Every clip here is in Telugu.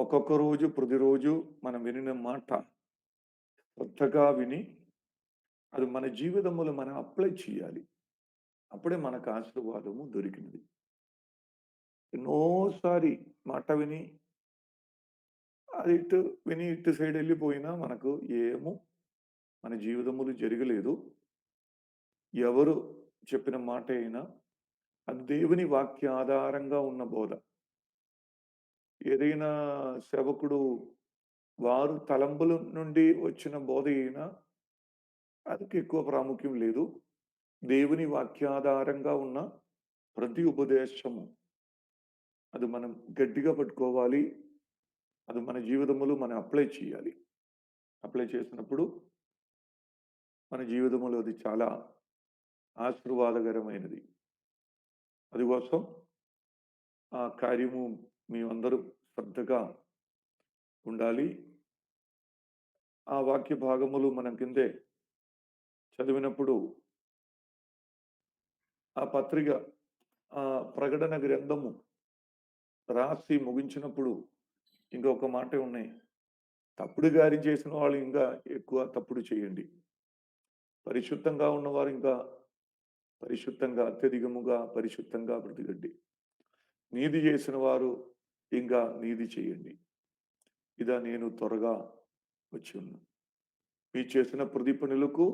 ఒక్కొక్క రోజు ప్రతిరోజు మనం వినిన మాట శ్రద్ధగా విని, అది మన జీవితంలో మనం అప్లై చేయాలి. అప్పుడే మనకు ఆశీర్వాదము దొరికినది. ఎన్నోసారి మాట విని, అది ఇటు సైడ్ ఎళ్ళిపోయినా మనకు ఏమో మన జీవితములో జరగలేదు. ఎవరు చెప్పిన మాట అయినా, అది దేవుని వాక్య ఆధారంగా ఉన్న బోధ. ఏదైనా సేవకుడు వారు తలంపుల నుండి వచ్చిన బోధ అయినా, అందుకు ఎక్కువ ప్రాముఖ్యం లేదు. దేవుని వాక్యాధారంగా ఉన్న ప్రతి ఉపదేశము అది మనం గట్టిగా పట్టుకోవాలి. అది మన జీవితంలో మనం అప్లై చేయాలి. అప్లై చేసినప్పుడు మన జీవితంలో అది చాలా ఆశీర్వాదకరమైనది. అందుకోసం ఆ కార్యము మేమందరూ శ్రద్ధగా ఉండాలి. ఆ వాక్య భాగములు మనం కిందే చదివినప్పుడు ఆ పత్రిక ప్రకటన గ్రంథము రాసి ముగించినప్పుడు ఇంకొక మాటే ఉన్నాయి. తప్పుడు కార్యం చేసిన వాళ్ళు ఇంకా ఎక్కువ తప్పుడు చేయండి. పరిశుద్ధంగా ఉన్నవారు ఇంకా పరిశుద్ధంగా అత్యధికముగా పరిశుద్ధంగా బ్రతకండి. నీతి చేసిన వారు ఇంకా నీతి చేయండి. ఇదా నేను త్వరగా వచ్చి ఉన్నాను. మీరు చేసిన ప్రతి పనులకు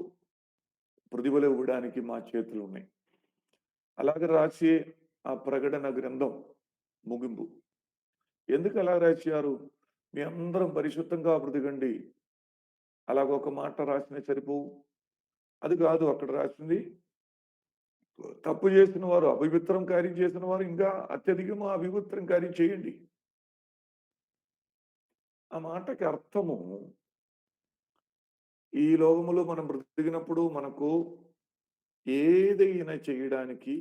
ప్రతిఫలం ఇవ్వడానికి మా చేతులున్నాయి. అలాగే రాసి ఆ ప్రకటన గ్రంథం ముగింపు. ఎందుకు అలా రాశారు? మీ అందరం పరిశుద్ధంగా బ్రతకండి. అలాగ ఒక మాట రాసినా సరిపోవు. అది కాదు అక్కడ రాసింది. తప్పు చేసిన వారు, అపవిత్రం కార్యం చేసిన వారు ఇంకా అత్యధికము అపవిత్రం కార్యం చేయండి. ఆ మాటకి అర్థము ఈ లోకములో మనం బ్రతికినప్పుడు మనకు ఏదైనా చేయడానికి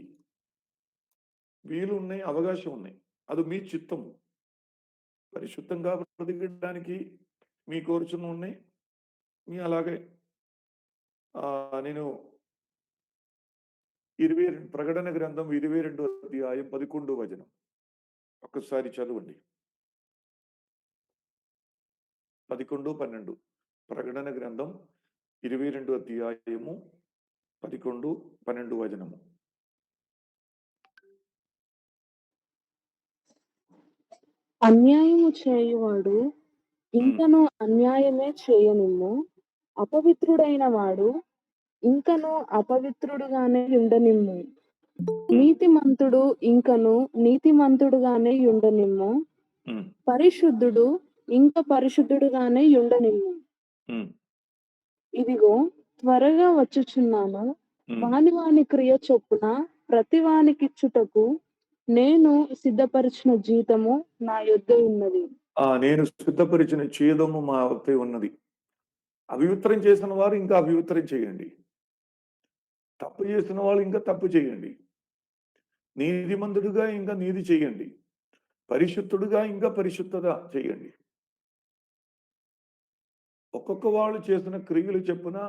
వీలున్నాయి, అవకాశం ఉన్నాయి. అది మీ చిత్తము. పరిశుద్ధంగా బ్రతికడానికి మీ కోరుచున్న ఉన్నాయి. మీ అలాగే నేను 22 ప్రకటన గ్రంథం 22 అధ్యాయం 11 వచనం. ఒక్కసారి చదవండి. 11, 12 ప్రకటన గ్రంథం 22 అధ్యాయము 11, 12 వచనము. అన్యాయము చేయువాడు హ్మ్. ఇంకను అన్యాయమే చేయనిమ్ము. అపవిత్రుడైన వాడు ఇంకను అపవిత్రుడుగానే యుండనిమ్ము. హ్మ్. నీతిమంతుడు ఇంకను నీతిమంతుడుగానే యుండనిమ్ము. హ్మ్. పరిశుద్ధుడు ఇంక పరిశుద్ధుడుగానే యుండనిమ్ము. హ్మ్. ఇదిగో త్వరగా వచ్చుచున్నాను. హ్మ్. వాని వాని క్రియ చొప్పున ప్రతి వానికిచ్చుటకు నేను సిద్ధపరిచిన జీతము నా యొద్ద ఉన్నది. నేను సిద్ధపరిచిన ఛేదము మా వద్ద ఉన్నది. అపవిత్రం చేసిన వారు ఇంకా అపవిత్రం చేయండి. తప్పు చేసిన వాళ్ళు ఇంకా తప్పు చేయండి. నీతిమంతుడుగా ఇంకా నీతి చేయండి. పరిశుద్ధుడుగా ఇంకా పరిశుద్ధత చేయండి. ఒక్కొక్క వాళ్ళు చేసిన క్రియలు చొప్పున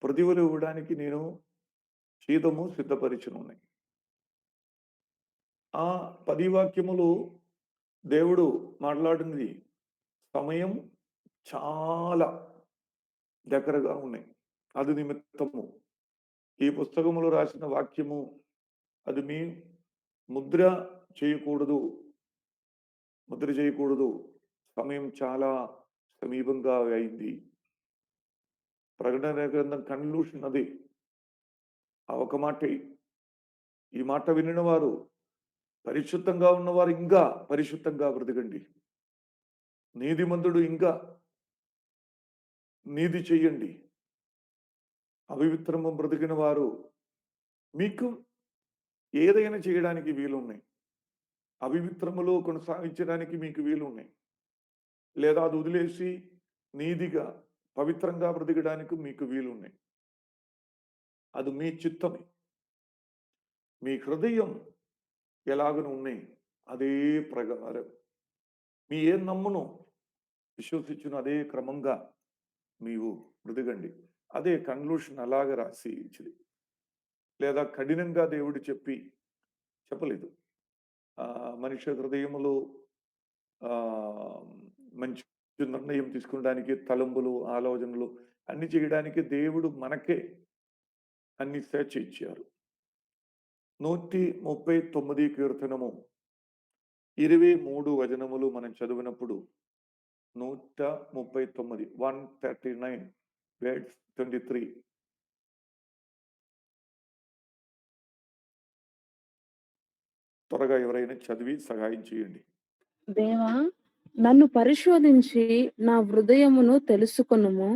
ప్రతిఫలం ఇవ్వడానికి నేను జీతము సిద్ధపరిచినున్నాయి. ఆ 10 వాక్యములు దేవుడు మాట్లాడినది సమయం చాలా దగ్గరగా ఉన్నాయి. అది నిమిత్తము ఈ పుస్తకములో రాసిన వాక్యము అది మీ ముద్ర చేయకూడదు. ముద్ర చేయకూడదు. సమయం చాలా సమీపంగా అయింది. ప్రకటన గ్రంథం కన్క్లూషన్ అది. ఆ ఒక మాటే. ఈ మాట వినిన వారు పరిశుద్ధంగా ఉన్నవారు ఇంకా పరిశుద్ధంగా బ్రతకండి. నీతిమంతుడు ఇంకా నీతి చెయ్యండి. అపవిత్రము బ్రతికిన వారు మీకు ఏదైనా చేయడానికి వీలున్నాయి. అపవిత్రములో కొనసాగించడానికి మీకు వీలున్నాయి. లేదా అది వదిలేసి నీతిగా, పవిత్రంగా బ్రతకడానికి మీకు వీలున్నాయి. అది మీ చిత్తమే. మీ హృదయం ఎలాగను ఉన్నాయి. అదే ప్రకారం మీ ఏ నమ్మును విశ్వసించును అదే క్రమంగా నీవు బ్రతకండి. అదే కన్క్లూషన్ అలాగా రాసి ఇచ్చిది. లేదా కఠినంగా దేవుడు చెప్పలేదు. మనిషి హృదయములో మంచి నిర్ణయం తీసుకోవడానికి తలంపులు, ఆలోచనలు అన్నీ చేయడానికి దేవుడు మనకే అన్ని స్వేచ్ఛ ఇచ్చారు. 139 కీర్తనము 23 వచనములు మనం చదివినప్పుడు 139 139 వర్డ్స్ 23 త్వరగా ఎవరైనా చదివి సహాయం చేయండి. దేవా, నన్ను పరిశోధించి నా హృదయమును తెలుసుకొనుము.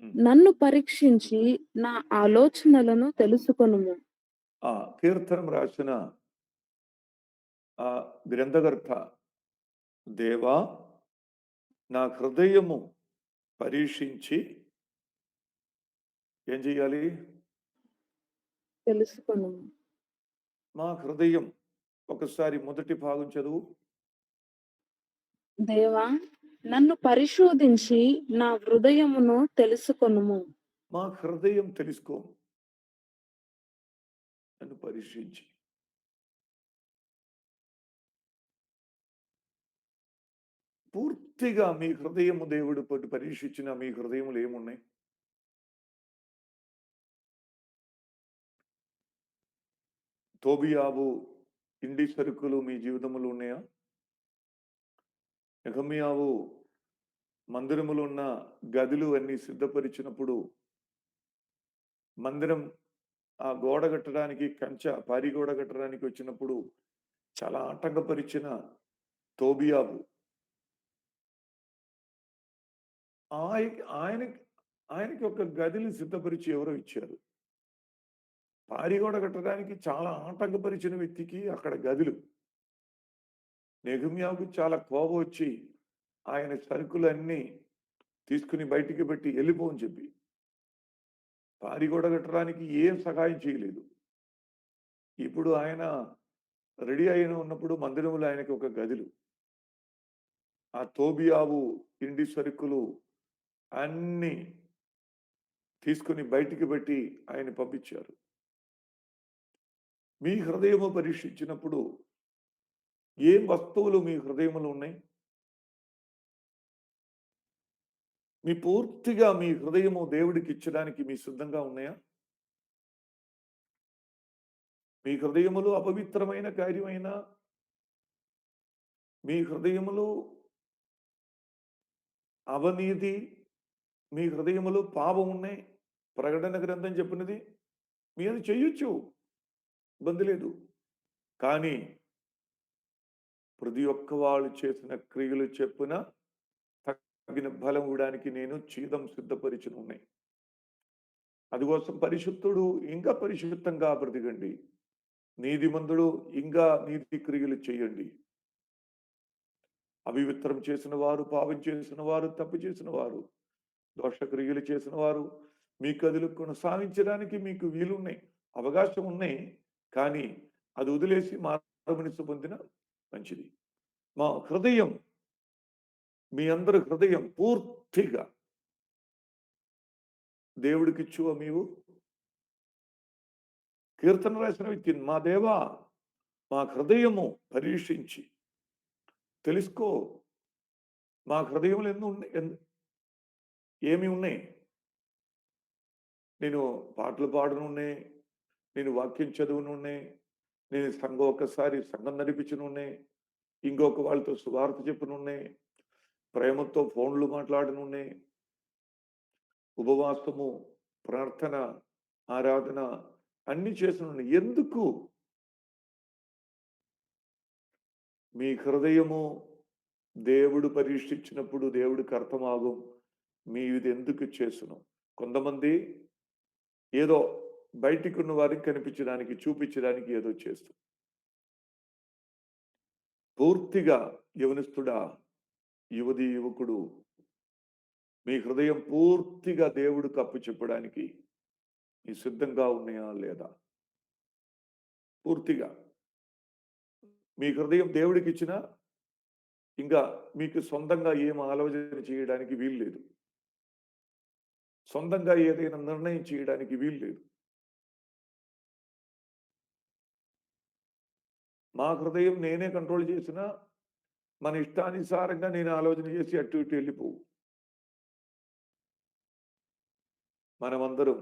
హ్మ్. నన్ను పరీక్షించి నా ఆలోచనలను తెలుసుకొనుము. ఆ కీర్తనం రాసిన గ్రంథకర్త, దేవా నా హృదయము పరీక్షించి ఏం చేయాలి? తెలుసుకొనుము. మా హృదయం ఒకసారి మొదటి భాగం చదువు. దేవా, నన్ను పరిశోధించి నా హృదయమును తెలుసుకొనుము. మా హృదయం తెలుసుకో, నన్ను పరీక్షించి. పూర్తిగా మీ హృదయము దేవుడు పరీక్షించిన మీ హృదయములు ఏమున్నాయి? తోబియావు ఇండి సరుకులు మీ జీవితంలో ఉన్నాయా? నెహెమ్యావు మందిరములో ఉన్న గదులు అన్ని సిద్ధపరిచినప్పుడు మందిరం ఆ గోడ కట్టడానికి పారి గోడ కట్టడానికి వచ్చినప్పుడు చాలా ఆటంకపరిచిన తోబియావు ఆయనకి ఆయనకి ఒక గదిని సిద్ధపరిచి ఎవరో ఇచ్చారు. పారి గోడ కట్టడానికి చాలా ఆటంకపరిచిన వ్యక్తికి అక్కడ గదులు. నెహెమ్యావుకి చాలా కోపం వచ్చి ఆయన సరుకులన్నీ తీసుకుని బయటికి పెట్టి వెళ్ళిపో అని చెప్పి పారి గోడ కట్టడానికి ఏం సహాయం చేయలేదు. ఇప్పుడు ఆయన రెడీ అయిన ఉన్నప్పుడు మందిరంలో ఆయనకి ఒక గదులు. ఆ తోబియావు ఇండి సరుకులు అన్నీ తీసుకుని బయటికి పెట్టి ఆయన పంపించారు. మీ హృదయము పరీక్షించినప్పుడు ఏ వస్తువులు మీ హృదయములో ఉన్నాయి? పూర్తిగా మీ హృదయము దేవుడికి ఇచ్చడానికి మీ సిద్ధంగా ఉన్నాయా? మీ హృదయములో అపవిత్రమైన కార్యమైన, మీ హృదయములో అవినీతి, మీ హృదయములో పాపం ఉన్నాయి. ప్రకటన గ్రంథం చెప్పినది మీరు చేయొచ్చు, ఇబ్బంది లేదు. కానీ ప్రతి ఒక్క వాళ్ళు చేసిన క్రియలు చెప్పున తగిన బలం ఇవ్వడానికి నేను చీదం సిద్ధపరిచిన ఉన్నాయి. అందుకోసం పరిశుద్ధుడు ఇంకా పరిశుద్ధంగా బ్రతికండి. నీతిమంతుడు ఇంకా నీతి క్రియలు చేయండి. అవివిత్రం చేసిన వారు, పాపం చేసిన వారు, తప్పు చేసిన వారు, దోషక్రియలు చేసిన వారు మీ కదులు కొనసాగించడానికి మీకు వీలున్నాయి, అవకాశం ఉన్నాయి. కానీ అది వదిలేసి మారుమనస్సు పొందిన మంచిది. మా హృదయం, మీ అందరి హృదయం పూర్తిగా దేవుడికిచ్చువ మీవు. కీర్తన రాసిన వ్యక్తి, మా దేవా మా హృదయము పరీక్షించి తెలుసుకో. మా హృదయంలో ఏమి ఉన్నాయి? నేను పాటలు పాడనున్నాయి, నేను వాక్యం చదువునున్నాయి, నేను ఒకసారి సంఘం నడిపించనున్నాయి, ఇంకొక వాళ్ళతో సువార్త చెప్పనున్నాయి, ప్రేమతో ఫోన్లు మాట్లాడనున్నాయి, ఉపవాసము, ప్రార్థన, ఆరాధన అన్ని చేసిన ఎందుకు? మీ హృదయము దేవుడు పరీక్షించినప్పుడు దేవుడికి అర్థమాగం ఇది ఎందుకు చేసును. కొంతమంది ఏదో బయటికి ఉన్న వారికి కనిపించడానికి, చూపించడానికి ఏదో చేస్తుంది. పూర్తిగా యవనస్తుడా, యువతి, యువకుడు, మీ హృదయం పూర్తిగా దేవుడికి అప్పు చెప్పడానికి మీ సిద్ధంగా ఉన్నాయా లేదా? పూర్తిగా మీ హృదయం దేవుడికి ఇచ్చినా ఇంకా మీకు సొంతంగా ఏం ఆలోచన చేయడానికి వీలు లేదు. సొంతంగా ఏదైనా నిర్ణయం చేయడానికి వీలు లేదు. మా హృదయం నేనే కంట్రోల్ చేసినా మన ఇష్టానుసారంగా నేను ఆలోచన చేసి అటు ఇటు వెళ్ళిపోవు. మనమందరం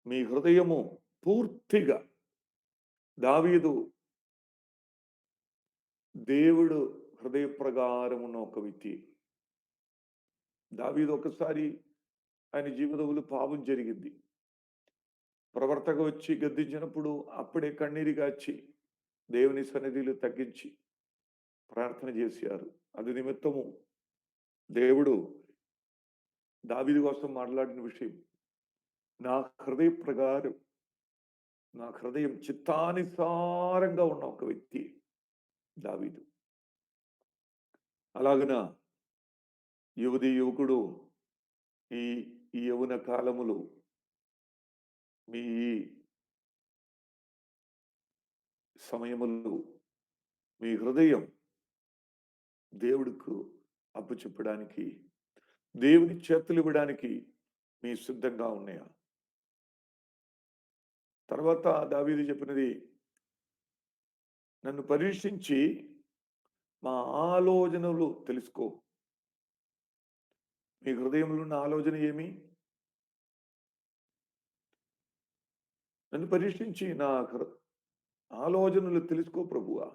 మీ హృదయము పూర్తిగా దావీదు దేవుడు హృదయ ప్రకారం ఉన్న ఒక వ్యక్తి. దావీదు ఒకసారి ఆయన జీవితంలో పాపం జరిగింది. ప్రవర్తక వచ్చి గద్దించినప్పుడు అప్పుడే కన్నీరు గార్చి దేవుని సన్నిధిలో తగ్గించి ప్రార్థన చేశారు. అది నిమిత్తము దేవుడు దావీదు కోసం మాట్లాడిన విషయం, నా హృదయ ప్రకారం నా హృదయం చిత్తానుసారంగా ఉన్న ఒక వ్యక్తి దావీదు. అలాగున యువకుడు ఈ ఈ యవ్వన కాలములో మీ ఈ సమయములో మీ హృదయం దేవుడికి అప్పచెప్పడానికి, దేవుని చేతులు ఇవ్వడానికి మీ సిద్ధంగా ఉన్నాయా? తర్వాత దావీదు చెప్పినది, నన్ను పరీక్షించి మా ఆలోచనలు తెలుసుకో. మీ హృదయంలో ఉన్న ఆలోచన ఏమి? నన్ను పరీక్షించి నా ఆలోచనలు తెలుసుకో ప్రభువా.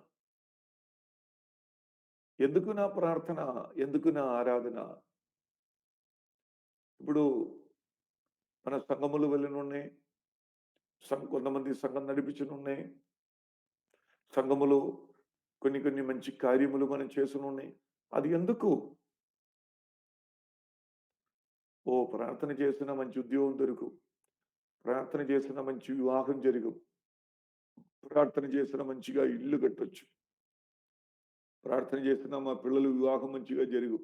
ఎందుకు నా ప్రార్థన? ఎందుకు నా ఆరాధన? ఇప్పుడు మన సంఘములు వెళ్ళనున్నాయి. కొంతమంది సంఘం నడిపించనున్నాయి. సంఘములో కొన్ని మంచి కార్యములు మనం చేసునున్నాయి. అది ఎందుకు? ప్రార్థన చేసిన మంచి ఉద్యోగం దొరుకు. ప్రార్థన చేసిన మంచి వివాహం జరుగు. ప్రార్థన చేసిన మంచిగా ఇల్లు కట్టొచ్చు. ప్రార్థన చేసిన మా పిల్లలు వివాహం మంచిగా జరుగు.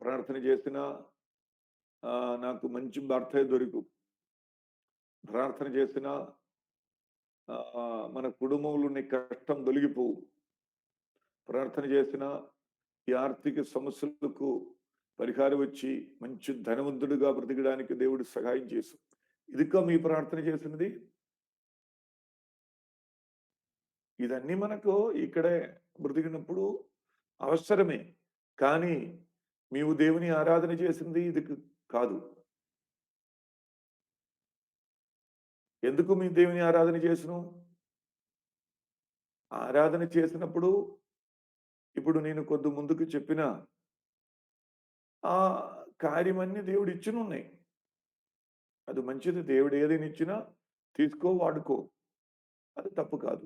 ప్రార్థన చేసిన నాకు మంచి భర్త దొరుకు. ప్రార్థన చేసిన మన కుటుంబంలో ఉన్న కష్టం తొలగిపోవు. ప్రార్థన చేసిన ఈ ఆర్థిక సమస్యలకు పరిహారం వచ్చి మంచి ధనవంతుడిగా బ్రతకడానికి దేవుడు సహాయం చేసు. ఇదిగా మీ ప్రార్థన చేసినది. ఇదన్నీ మనకు ఇక్కడే బ్రతికినప్పుడు అవసరమే. కానీ నీవు దేవుని ఆరాధన చేసింది ఇది కాదు. ఎందుకు మీ దేవుని ఆరాధన చేసిను? ఆరాధన చేసినప్పుడు ఇప్పుడు నేను కొద్ది ముందుకు చెప్పిన ఆ కార్యమన్నీ దేవుడు ఇచ్చినున్నాయి. అది మంచిది. దేవుడు ఏదైనా ఇచ్చినా తీసుకో, వాడుకో. అది తప్పు కాదు.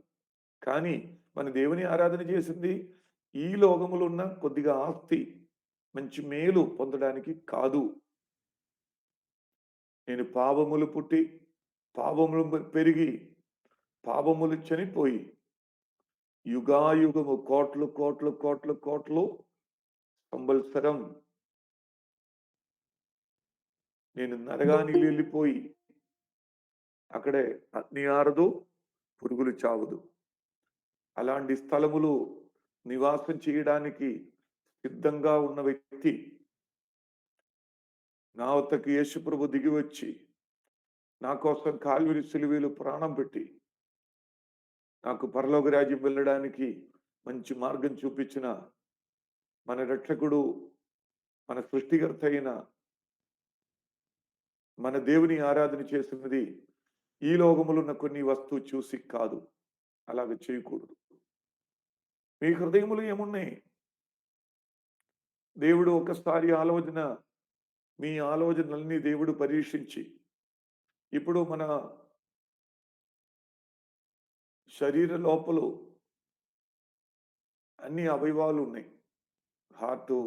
కానీ మన దేవుని ఆరాధన చేసింది ఈ లోకములో ఉన్న కొద్దిగా ఆస్తి, మంచి మేలు పొందడానికి కాదు. నేను పాపములు పుట్టి, పాపములు పెరిగి, పాపములు చనిపోయి, యుగాయుగము కోట్లు కోట్లు కోట్లు కోట్లు సంవత్సరం నేను నరగానికి వెళ్ళిపోయి అక్కడే అగ్ని ఆరదు, పురుగులు చావదు. అలాంటి స్థలములు నివాసం చేయడానికి సిద్ధంగా ఉన్న వ్యక్తి నా వద్దకు యేసుప్రభు దిగి వచ్చి నా కోసం కాల్వరి సిలువలో ప్రాణం పెట్టి నాకు పరలోక రాజ్యం వెళ్ళడానికి మంచి మార్గం చూపించిన మన రక్షకుడు, మన సృష్టికర్త అయిన మన దేవుని ఆరాధన చేసినది ఈ లోకములో ఉన్న కొన్ని వస్తువు చూసి కాదు. అలాగ చేయకూడదు. మీ హృదయములు ఏమున్నాయి? దేవుడు ఒకసారి మీ ఆలోచనలన్నీ దేవుడు పరీక్షించి, ఇప్పుడు మన శరీర లోపల అన్ని అవయవాలు ఉన్నాయి. హార్టు,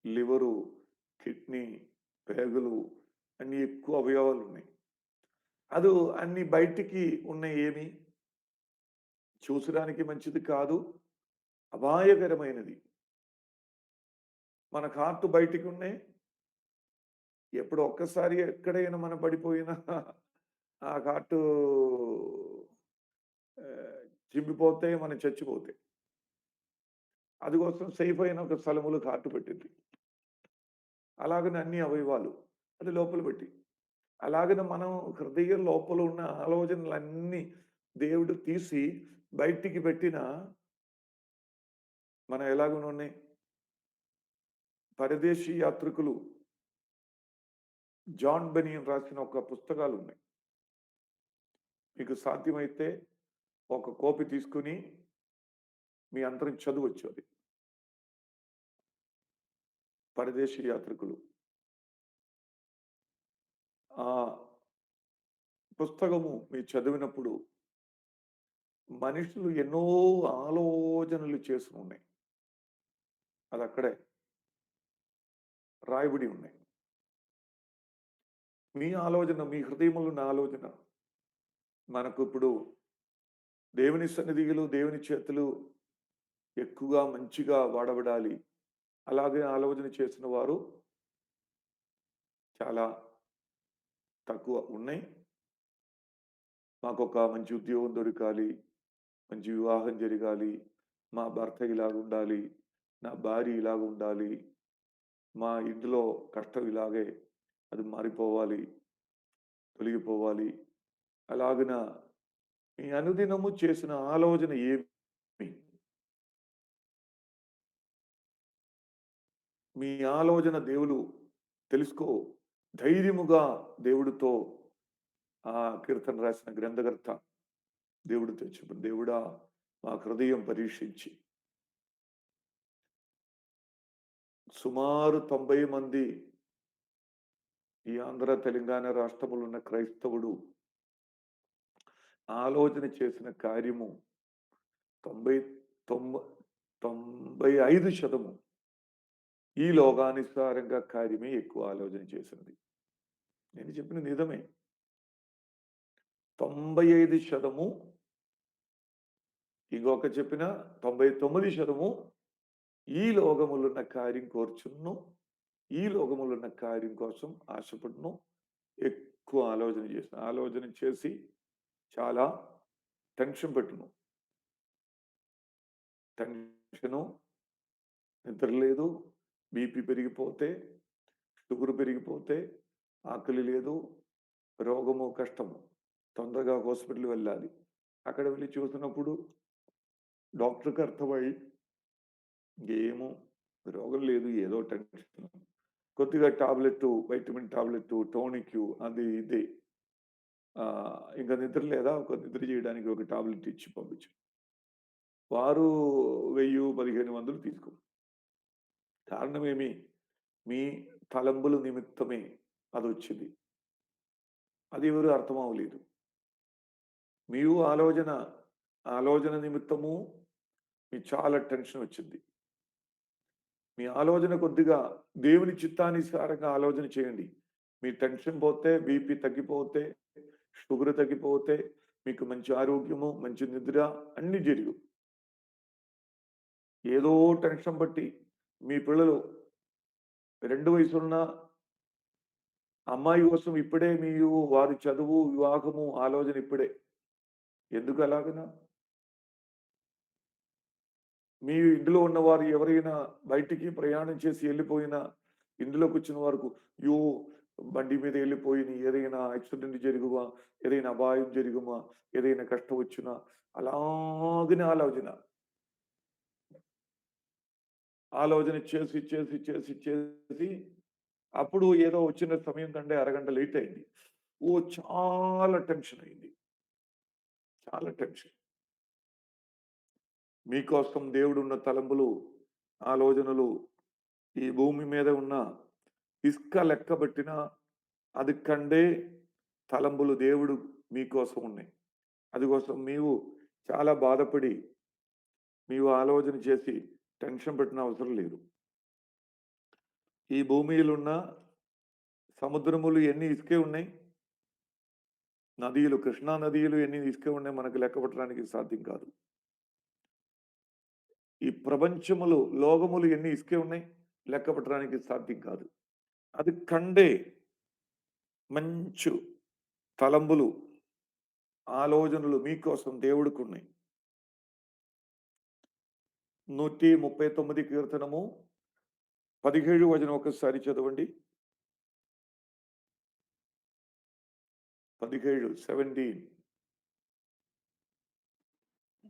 లివరు, కిడ్నీ, పేగులు అన్ని ఎక్కువ అవయవాలు ఉన్నాయి. అది అన్ని బయటికి ఉన్న ఏమి చూసడానికి మంచిది కాదు, అపాయకరమైనది. మన హార్ట్ బయటికి ఉన్నాయి. ఎప్పుడు ఒక్కసారి ఎక్కడైనా మనం పడిపోయినా ఆ హార్ట్ చింపిపోతే మనం చచ్చిపోతాయి. అందుకోసం సేఫ్ అయిన ఒక స్థలములో హార్ట్ పెట్టింది. అలాగనే అన్ని అవయవాలు అది లోపల పెట్టి, అలాగనే మనం హృదయ లోపల ఉన్న ఆలోచనలన్నీ దేవుడు తీసి బయటికి పెట్టిన మనం ఎలాగునున్నాయి పరదేశీ యాత్రికులు జాన్ బెనియన్ రాసిన ఒక పుస్తకాలున్నాయి. మీకు సాధ్యమైతే ఒక కాపీ తీసుకొని మీ అందరికి చదవచ్చు అది. పరదేశీ యాత్రికులు. ఆ పుస్తకము మీరు చదివినప్పుడు మనుషులు ఎన్నో ఆలోచనలు చేసుకున్నాయి. అదక్కడే రాయబడి ఉన్నాయి. మీ ఆలోచన, మీ హృదయములో ఉన్న ఆలోచన మనకు ఇప్పుడు దేవుని సన్నిధిలో, దేవుని చేతులు ఎక్కువగా మంచిగా వాడబడాలి. అలాగే ఆలోచన చేసిన వారు చాలా తక్కువ ఉన్నాయి. మాకొక మంచి ఉద్యోగం దొరకాలి, మంచి వివాహం జరగాలి, మా భర్త ఇలాగుండాలి, నా భార్య ఇలాగుండాలి, మా ఇంటిలో కష్టం ఇలాగే అది మారిపోవాలి, తొలగిపోవాలి. అలాగున మీ అనుదినము చేసిన ఆలోచన ఏమి? మీ ఆలోచన దేవుడు తెలుసుకో. ధైర్యముగా దేవుడితో కీర్తన రాసిన గ్రంథకర్త దేవుడితో చెప్పు, దేవుడా మా హృదయం పరీక్షించి సుమారు 90 మంది ఈ ఆంధ్ర, తెలంగాణ రాష్ట్రములో ఉన్న క్రైస్తవుడు ఆలోచన చేసిన కార్యము 90 తొంభ 95% ఈ లోకానుసారంగా కార్యమే ఎక్కువ ఆలోచన చేసినది. నేను చెప్పినది నిజమే. 95% ఇంకొక చెప్పిన 99% ఈ లోకములున్న కార్యం కోరుచున్ను. ఈ లోకములున్న కార్యం కోసం ఆశపడును. ఎక్కువ ఆలోచన చేసిన. ఆలోచన చేసి చాలా టెన్షన్ పెట్టును. టెన్షను, నిద్ర లేదు, బీపీ పెరిగిపోతే, షుగర్ పెరిగిపోతే, ఆకలి లేదు, రోగము, కష్టము. తొందరగా హాస్పిటల్ వెళ్ళాలి. అక్కడ వెళ్లి చూసినప్పుడు డాక్టర్‌కి అర్థమై ఏమో రోగం లేదు, ఏదో టెన్షన్. కొద్దిగా టాబ్లెట్టు, వైటమిన్ టాబ్లెట్టు, టోనిక్కు అది ఇది. ఇంక నిద్ర లేదా, ఒక నిద్ర చేయడానికి ఒక టాబ్లెట్ ఇచ్చి పంపించారు. వారు 1000, 1500 తీసుకో. కారణమేమి? మీ తలంపుల నిమిత్తమే అదొచ్చింది. అది ఎవరు అర్థం అవ్వలేదు. మీరు ఆలోచన నిమిత్తము మీకు చాలా టెన్షన్ వచ్చింది. మీ ఆలోచన కొద్దిగా దేవుని చిత్తానుసారంగా ఆలోచన చేయండి. మీ టెన్షన్ పోతే, బీపీ తగ్గిపోతే, షుగర్ తగ్గిపోతే, మీకు మంచి ఆరోగ్యము, మంచి నిద్ర అన్నీ జరుగు. ఏదో టెన్షన్ బట్టి మీ పిల్లలు 2 వయసున్న అమ్మాయి కోసం ఇప్పుడే మీరు వారి చదువు, వివాహము ఆలోచన ఇప్పుడే. ఎందుకు అలాగనా? మీ ఇంటిలో ఉన్నవారు ఎవరైనా బయటికి ప్రయాణం చేసి ఎళ్ళిపోయినా, ఇందులోకొచ్చిన వరకు "అయ్యో! బండి మీద ఎళ్ళిపోయిన ఏదైనా యాక్సిడెంట్ జరుగుమా? ఏదైనా అపాయం జరుగుమా? ఏదైనా కష్టం వచ్చునా?" అలాగనే ఆలోచన. ఆలోచన చేసి, చేసి, చేసి, చేసి అప్పుడు ఏదో వచ్చిన సమయం కంటే అరగంట లేట్ అయింది. చాలా టెన్షన్ అయింది. చాలా టెన్షన్. మీకోసం దేవుడున్న తలంపులు, ఆలోచనలు ఈ భూమి మీద ఉన్న ఇసుక లెక్కబెట్టినా అది కండే తలంపులు దేవుడు మీకోసం ఉన్నాయి. అందుకోసం నీవు చాలా బాధపడి, నీవు ఆలోచన చేసి టెన్షన్ పెట్టిన అవసరం లేదు. ఈ భూమిలో సముద్రములు ఎన్ని ఇసుకే ఉన్నాయి? నదులు, కృష్ణా నదిలు ఎన్ని ఇసుకే ఉన్నాయి మనకు లెక్కపెట్టడానికి సాధ్యం కాదు. ఈ ప్రపంచములు, లోకములు ఎన్ని ఇసుకే ఉన్నాయి? లెక్కపెట్టడానికి సాధ్యం కాదు. అది కండే మంచు తలంబులు, ఆలోచనలు మీకోసం దేవుడికున్నాయి. 139 కీర్తనము 17 వచనం ఒకసారి చదవండి. 17, 17.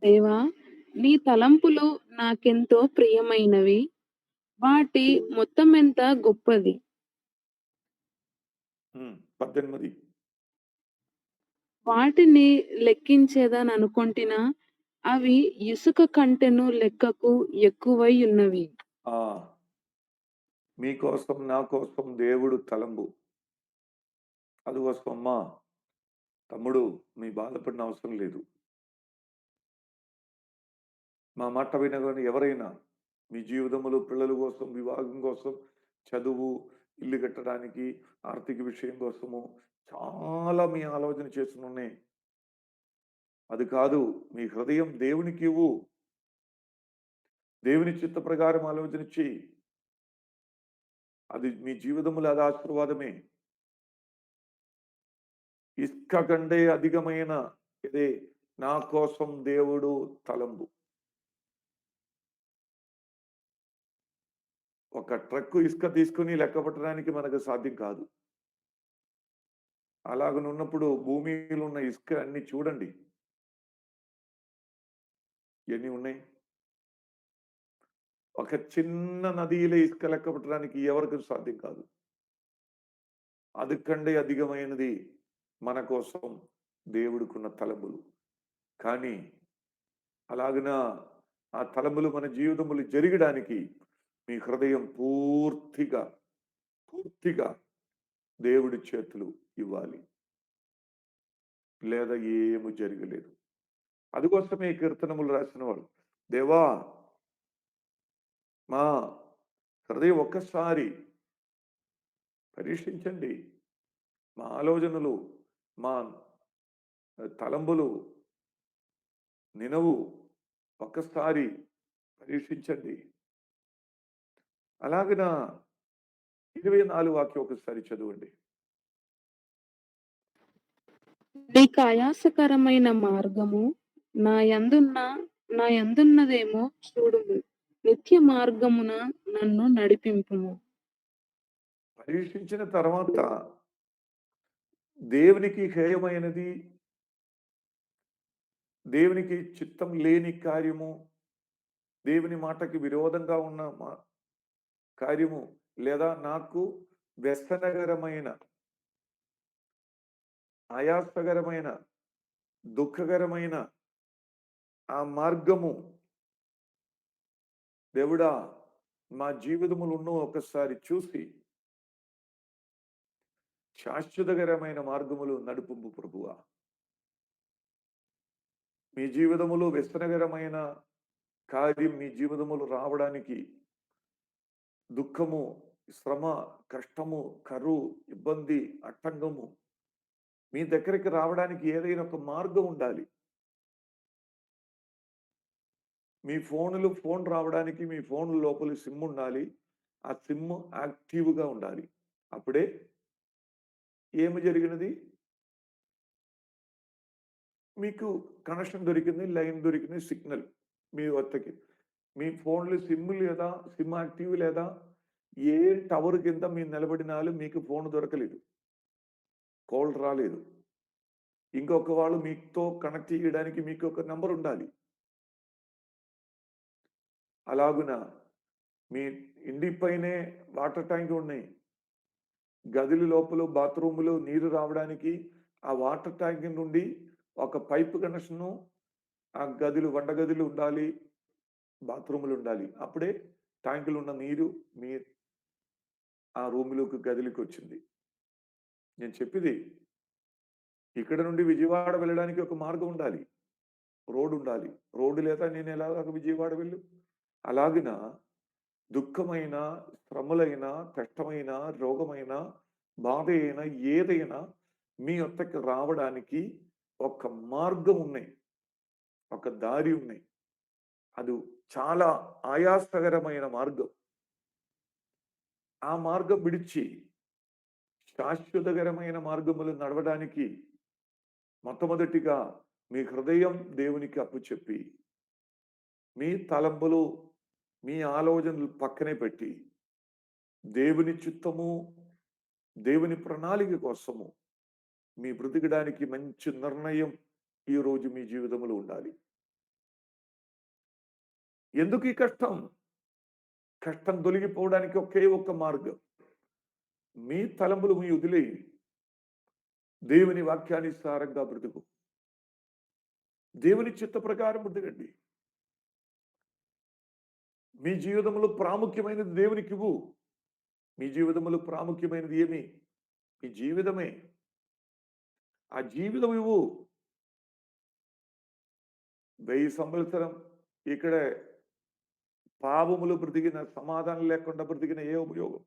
దేవా, నీ తలంపులు నాకెంతో ప్రియమైనవి. వాటి మొత్తమెంత గొప్పది. 18. వాటిని లెక్కించేదననుకొంటినా అవి ఇసుక కంటెను లెక్కకు ఎక్కువైయున్నవి. ఆ! మీకోసం, నా కోసం దేవుడు తలంపు. అందుకోసం అమ్మా, తమ్ముడు మీ బాధపడిన అవసరం లేదు. మా మాట వినగానే ఎవరైనా మీ జీవితంలో పిల్లల కోసం, వివాహం కోసం, చదువు, ఇల్లు కట్టడానికి, ఆర్థిక విషయం కోసము చాలా మీ ఆలోచన చేస్తున్నాయి. అది కాదు. మీ హృదయం దేవునికివ్వు. దేవుని చిత్త ప్రకారం ఆలోచన చెయ్యి. అది మీ జీవితంలో అది ఆశీర్వాదమే. ఇసుక కంటే అధికమైన ఇదే నా కోసం దేవుడు తలంపు. ఒక ట్రక్కు ఇసుక తీసుకొని లెక్కపెట్టడానికి మనకు సాధ్యం కాదు. అలాగనున్నప్పుడు భూమిలో ఉన్న ఇసుక అన్ని చూడండి. ఎన్ని ఉన్నాయి? ఒక చిన్న నదిలో ఇసుక లెక్కపెట్టడానికి ఎవరికి సాధ్యం కాదు. అదుకంటే అధికమైనది మన కోసం దేవుడికున్న తలంపులు. కానీ అలాగున ఆ తలంపులు మన జీవితములు జరగడానికి మీ హృదయం పూర్తిగా దేవుడి చేతులు ఇవ్వాలి. లేదా ఏమి జరగలేదు. అందుకోసమే ఈ కీర్తనములు రాసినవాడు. దేవా! మా హృదయం ఒక్కసారి పరీక్షించండి. మా ఆలోచనలు, మా తలంపులు, నినవు ఒక్కసారి పరీక్షించండి. అలాగన 24 వాక్యం ఒకసారి చదవండి. నీకాయాసకరమైన మార్గము నా యందున్న నా యందున్నదేమో చూడుము. నిత్య మార్గమున నన్ను నడిపింపుము. పరీక్షించిన తర్వాత దేవునికి హేయమైనది, దేవునికి చిత్తం లేని కార్యము, దేవుని మాటకి విరోధంగా ఉన్న కార్యము లేదా నాకు వ్యసనకరమైన, ఆయాసకరమైన, దుఃఖకరమైన ఆ మార్గము దేవుడా మా జీవితములున్నో ఒకసారి చూసి శాశ్వతకరమైన మార్గములు నడుపుము ప్రభువా. మీ జీవితములో వ్యసనకరమైన కార్యం మీ జీవితములో రావడానికి దుఃఖము, శ్రమ, కష్టము, కరువు, ఇబ్బంది, ఆటంకము మీ దగ్గరికి రావడానికి ఏదైనా ఒక మార్గం ఉండాలి. మీ ఫోన్ రావడానికి మీ ఫోన్ లోపల సిమ్ ఉండాలి. ఆ సిమ్ యాక్టివ్‌గా ఉండాలి. అప్పుడే ఏమి జరిగినది? మీకు కనెక్షన్ దొరికింది, లైన్ దొరికింది, సిగ్నల్ మీ వద్దకి. మీ ఫోన్‌లో సిమ్ లేదా, సిమ్ యాక్టివ్ లేదా, ఏ టవర్ కింద మీరు నిలబడినాలు మీకు ఫోన్ దొరకలేదు. కాల్ రాలేదు. ఇంకొక వాళ్ళు మీతో కనెక్ట్ చేయడానికి మీకు ఒక నంబర్ ఉండాలి. అలాగున మీ ఇంటి పైనే వాటర్ ట్యాంక్ ఉన్నాయి. గదుల లోపల బాత్రూములో నీరు రావడానికి ఆ వాటర్ ట్యాంక్ నుండి ఒక పైప్ కనెక్షను ఆ వంటగదులు ఉండాలి. బాత్రూములు ఉండాలి. అప్పుడే ట్యాంకులో ఉన్న నీరు మీ ఆ రూమ్‌లోకి గదిలోకి వచ్చింది. నేను చెప్పేది ఇక్కడ నుండి విజయవాడ వెళ్ళడానికి ఒక మార్గం ఉండాలి. రోడ్ ఉండాలి. రోడ్ లేదా నేను ఎలాగ విజయవాడ వెళ్ళు? అలాగున దుఃఖమైన, శ్రమలైన, కష్టమైన, రోగమైన, బాధ అయినా ఏదైనా మీ వద్దకు రావడానికి ఒక మార్గం ఉన్నాయి. ఒక దారి ఉన్నాయి. అది చాలా ఆయాసకరమైన మార్గం. ఆ మార్గం విడిచి శాశ్వతకరమైన మార్గములు నడవడానికి మొట్టమొదటిగా మీ హృదయం దేవునికి అప్పుచెప్పి, మీ తలంపులు, మీ ఆలోచనలు పక్కనే పెట్టి, దేవుని చిత్తము, దేవుని ప్రణాళిక కోసము మీ బ్రతికడానికి మంచి నిర్ణయం ఈరోజు మీ జీవితంలో ఉండాలి. ఎందుకు ఈ కష్టం? కష్టం తొలగిపోవడానికి ఒకే ఒక్క మార్గం. మీ తలంపులు మీ వదిలేయి. దేవుని వాక్యానుసారంగా బ్రతుకు. దేవుని చిత్త ప్రకారం బ్రతకండి. మీ జీవితంలో ప్రాముఖ్యమైనది దేవునికివ్వు. మీ జీవితంలో ప్రాముఖ్యమైనది ఏమి? మీ జీవితమే. ఆ జీవితం ఇవ్వు. 1000 సంవత్సరం ఇక్కడే పాపములో బ్రతికిన, సమాధానం లేకుండా బ్రతికిన ఏ ఉపయోగం?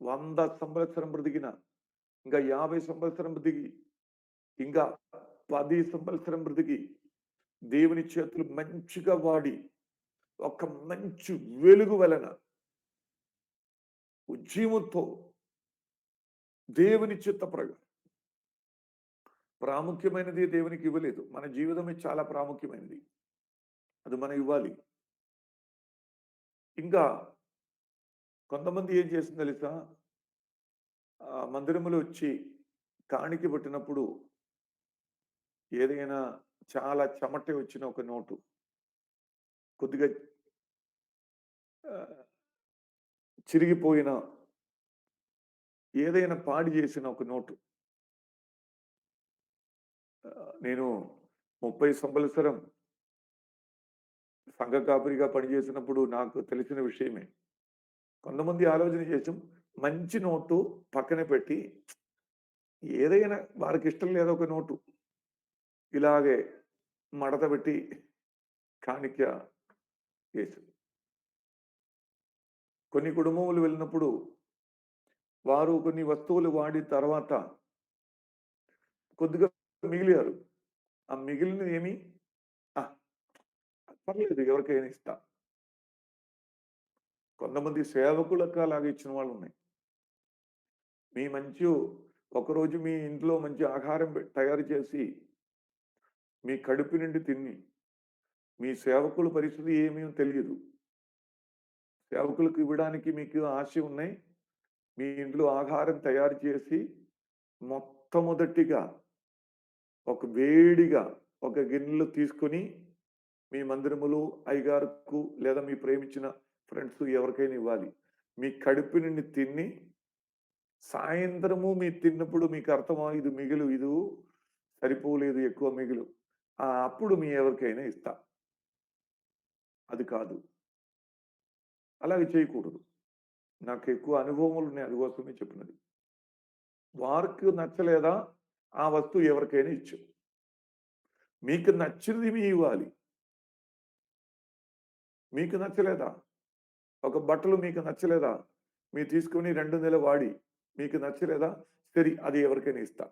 100 సంవత్సరం బ్రతికిన, ఇంకా 50 సంవత్సరం బ్రతికి, ఇంకా 10 సంవత్సరం బ్రతికి, దేవుని చేతులు మంచిగా వాడి, ఒక మంచి వెలుగు వలన, ఉజ్జీవంతో దేవుని చిత్త ప్రాముఖ్యమైనది దేవునికి ఇవ్వలేదు. మన జీవితమే చాలా ప్రాముఖ్యమైనది. అది మనం ఇవ్వాలి. ఇంకా కొంతమంది ఏం చేసిందో తెలుసా? మందిరములో వచ్చి కాணிక పెట్టినప్పుడు ఏదైనా చాలా చెమట వచ్చిన ఒక నోటు, కొద్దిగా ఆహ్, చిరిగిపోయిన, ఏదైనా పాడు చేసిన ఒక నోటు. నేను 30 సంవత్సరం సంఘ కాపరిగా పనిచేసినప్పుడు నాకు తెలిసిన విషయమే. కొంతమంది ఆలోచన చేసాం, మంచి నోటు పక్కన పెట్టి, ఏదైనా వారికిష్టం లేదా ఒక నోటు ఇలాగే మడత పెట్టి కాணிక వేశాం. కొన్ని కుటుంబములు వెళ్ళినప్పుడు వారు కొన్ని వస్తువులు వాడిన తర్వాత కొద్దిగా మిగిలారు. ఆ మిగిలినది ఏమి? ఆ! పర్లేదు ఎవరికైనా ఇస్తా. కొంతమంది సేవకులకు అలాగా ఇచ్చిన వాళ్ళున్నాయి. మీ మంచి ఒకరోజు మీ ఇంట్లో మంచి ఆహారం తయారు చేసి, మీ కడుపు నిండి తిని, మీ సేవకుల పరిస్థితి ఏమీ తెలియదు. సేవకులకు ఇవ్వడానికి మీకు ఆశ ఉన్నాయి. మీ ఇంట్లో ఆహారం తయారు చేసి, మొట్టమొదటిగా ఒక వేడిగా ఒక గిన్నెలో తీసుకొని, మీ మందిరములో అయ్యగారుకు లేదా మీ ప్రేమించిన ఫ్రెండ్స్ ఎవరికైనా ఇవ్వాలి. మీ కడుపు నిండి తిని, సాయంత్రము మీరు తిన్నప్పుడు మీకు అర్థమా ఇది మిగులు, ఇది సరిపోలేదు ఎక్కువ మిగులు. అప్పుడు మీ ఎవరికైనా ఇస్తా. అది కాదు. అలాగ చేయకూడదు. నాకు ఎక్కువ అనుభవములున్నాయి అందుకోసమే చెప్పినది. వారికి నచ్చలేదా? ఆ వస్తువు ఎవరికైనా ఇచ్చు. మీకు నచ్చినది ఇవ్వాలి. మీకు నచ్చలేదా? ఒక బట్టలు మీకు నచ్చలేదా? మీరు తీసుకొని 2 నెలలు వాడి మీకు నచ్చలేదా? సరే అది ఎవరికైనా ఇస్తా.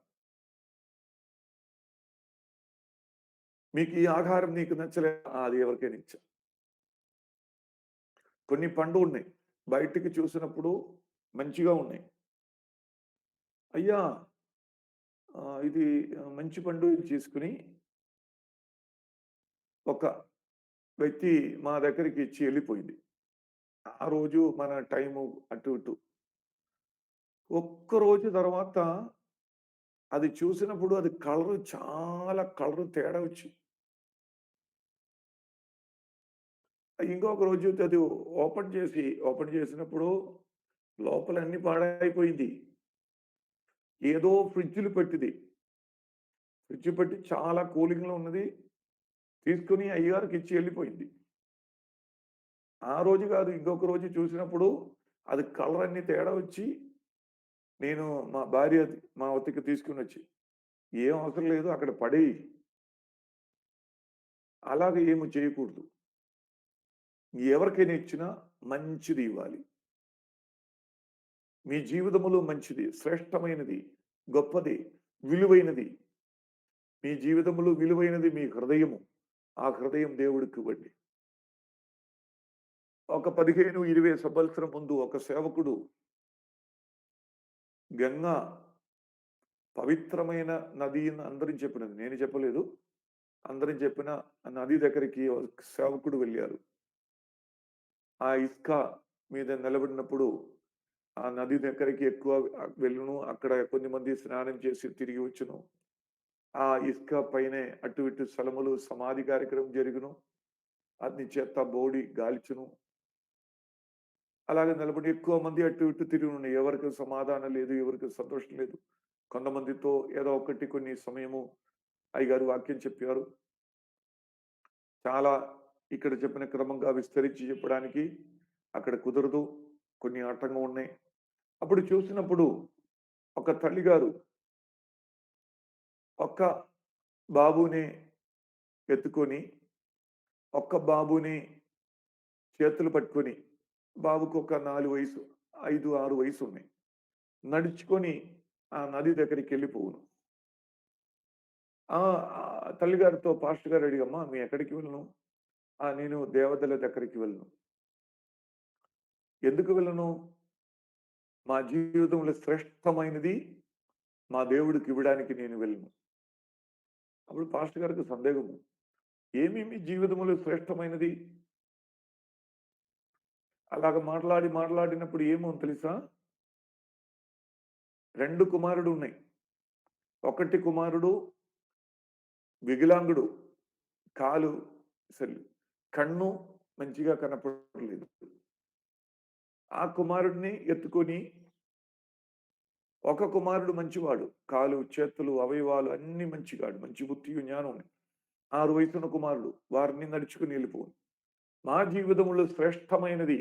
మీకు ఈ ఆహారం నీకు నచ్చలేదా? అది ఎవరికైనా ఇచ్చా. కొన్ని పండ్లు ఉన్నాయి. బయటికి చూసినప్పుడు మంచిగా ఉన్నాయి. అయ్యా! ఇది మంచి పండు తీసుకొని ఒక వ్యక్తి మా దగ్గరికి ఇచ్చి ఎళ్ళిపోయింది. ఆ రోజు మన టైము అటు ఇటు. ఒక్క రోజు తర్వాత అది చూసినప్పుడు అది చాలా కలరు తేడా వచ్చి, ఇంకొక రోజు అది ఓపెన్ చేసినప్పుడు లోపల అన్ని పాడైపోయింది. ఏదో ఫ్రిడ్జ్‌లో పెట్టింది. ఫ్రిడ్జ్ పెట్టి చాలా కూలింగ్‌లో ఉన్నది. తీసుకొని అయ్యగారికి ఇచ్చి ఎళ్ళిపోయింది. ఆ రోజు కాదు ఇంకొక రోజు చూసినప్పుడు అది కలర్ అన్ని తేడా వచ్చి, నేను మా భార్య మా వద్దకు తీసుకొనొచ్చి, "ఏం అవసరం లేదు అక్కడ పడేయి." అలాగ ఏమి చేయకూడదు. ఎవరికైనా ఇచ్చినా మంచిది ఇవ్వాలి. మీ జీవితములో మంచిది, శ్రేష్టమైనది, గొప్పది, విలువైనది. మీ జీవితంలో విలువైనది మీ హృదయము. ఆ హృదయం దేవుడికివ్వండి. ఒక 15, 20 సంవత్సరం ముందు ఒక సేవకుడు గంగా పవిత్రమైన నది అని అందరికి చెప్పినది. నేను చెప్పలేదు. అందరికి చెప్పిన ఆ నది దగ్గరికి ఒక సేవకుడు వెళ్లారు. ఆ ఇసుక మీద నిలబడినప్పుడు ఆ నది దగ్గరికి ఎక్కువ వెళ్ళును. అక్కడ కొద్దిమంది స్నానం చేసి తిరిగి వచ్చును. ఆ ఇసుక పైనే అటు ఇటు స్థలములు సమాధి కార్యక్రమం జరుగును. అతని చేత బోడి గాల్చును. అలాగే నిలబడి ఎక్కువ మంది అటు ఇటు తిరిగి ఉన్నాయి. ఎవరికి సమాధానం లేదు. ఎవరికి సంతోషం లేదు. కొంతమందితో ఏదో ఒకటి కొన్ని సమయము అయ్యగారు వాక్యం చెప్పారు. చాలా ఇక్కడ చెప్పిన క్రమంగా విస్తరించి చెప్పడానికి అక్కడ కుదరదు. కొన్ని ఆటంకం ఉన్నాయి. అప్పుడు చూసినప్పుడు ఒక తల్లిగారు ఒక్క బాబుని ఎత్తుకొని, ఒక్క బాబుని చేతులు పట్టుకొని, బాబుకు ఒక 4 వయసు, 5, 6 వయసున్నాయి. నడుచుకొని ఆ నది దగ్గరికెళ్ళిపోవును. ఆ! తల్లిగారితో పాస్టర్ గారు అడిగమ్మా మీ ఎక్కడికి వెళ్ళను? నేను దేవతల దగ్గరికి వెళ్ళను. ఎందుకు వెళ్ళను? మా జీవితంలో శ్రేష్టమైనది మా దేవుడికి ఇవ్వడానికి నేను వెళ్ళను. అప్పుడు పాస్టర్ గారికి సందేహము. ఏమి మీ జీవితంలో శ్రేష్టమైనది? అలాగ మాట్లాడినప్పుడు ఏమో తెలుసా? 2 కుమారుడున్నాయి. ఒకటి కుమారుడు వికలాంగుడు. కాలు అసలు కన్ను మంచిగా కనపడలేదు. ఆ కుమారుడిని ఎత్తుకొని ఒక కుమారుడు మంచివాడు. కాలు, చేతులు, అవయవాలు అన్నీ మంచిగాడు. మంచి బుద్ధియు, జ్ఞానం ఉన్నాయి. 6 వయసున్న కుమారుడు. వారిని నడుచుకొని వెళ్ళిపోవును. మా జీవితంలో శ్రేష్టమైనది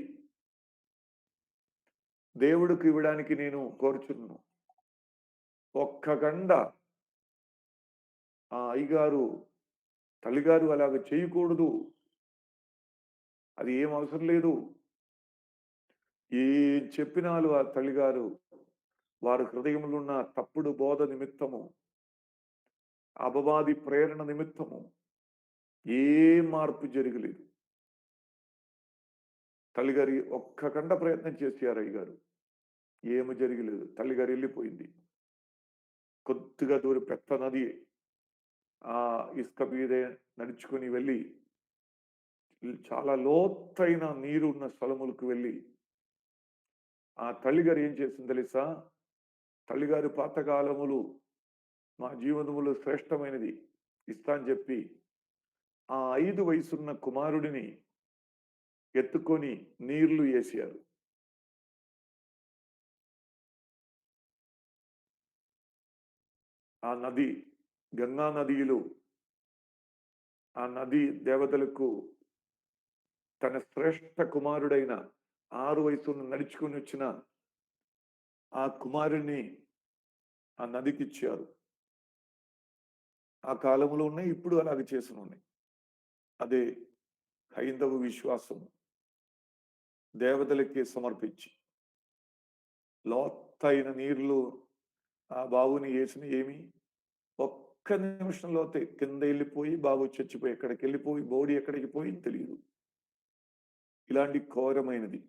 దేవుడికి ఇవ్వడానికి నేను కోరుచున్నాను. ఒక్క గండ ఆ అయ్యగారు, తల్లిగారు అలాగ చేయకూడదు. అది ఏం అవసరం లేదు. ఏం చెప్పినాలు ఆ తల్లిగారు వారి హృదయంలో ఉన్న తప్పుడు బోధ నిమిత్తము, అపవాది ప్రేరణ నిమిత్తము ఏ మార్పు జరగలేదు. తల్లిగారు ఒక్క గంట ప్రయత్నం చేశారు అయ్యగారు. ఏమి జరగలేదు. తల్లిగారు ఎళ్ళిపోయింది. కొద్దిగా దూరం పెద్ద నది ఇసుక మీదే నడుచుకొని వెళ్ళి చాలా లోతైన నీరున్న స్థలములకు వెళ్ళి ఆ తల్లిగారు ఏం చేసిందో తెలుసా? తల్లిగారు పాతకాలములు మా జీవనములో శ్రేష్టమైనది ఇస్తా అని చెప్పి ఆ 5 వయసున్న కుమారుడిని ఎత్తుకొని నీళ్లు ఏశారు. ఆ నది గంగా నదిలో ఆ నది దేవతలకు తన శ్రేష్ఠ కుమారుడైన 6 వయసున్న నడుచుకొని వచ్చిన ఆ కుమారుడిని ఆ నదికిచ్చారు. ఆ కాలంలో ఉన్నాయి. ఇప్పుడు అలాగ చేసునున్నాయి. అదే హైందవ విశ్వాసము. దేవతలకి సమర్పించి లోతైన నీరులో ఆ బాబుని ఏసిన ఏమి ఒక్క నిమిషంలోతే కింద ఎళ్ళిపోయి బాబు చచ్చిపోయి ఎక్కడికెళ్ళిపోయి బాడీ ఎక్కడికి పోయింది తెలీదు. ఇలాంటి ఘోరమైనది.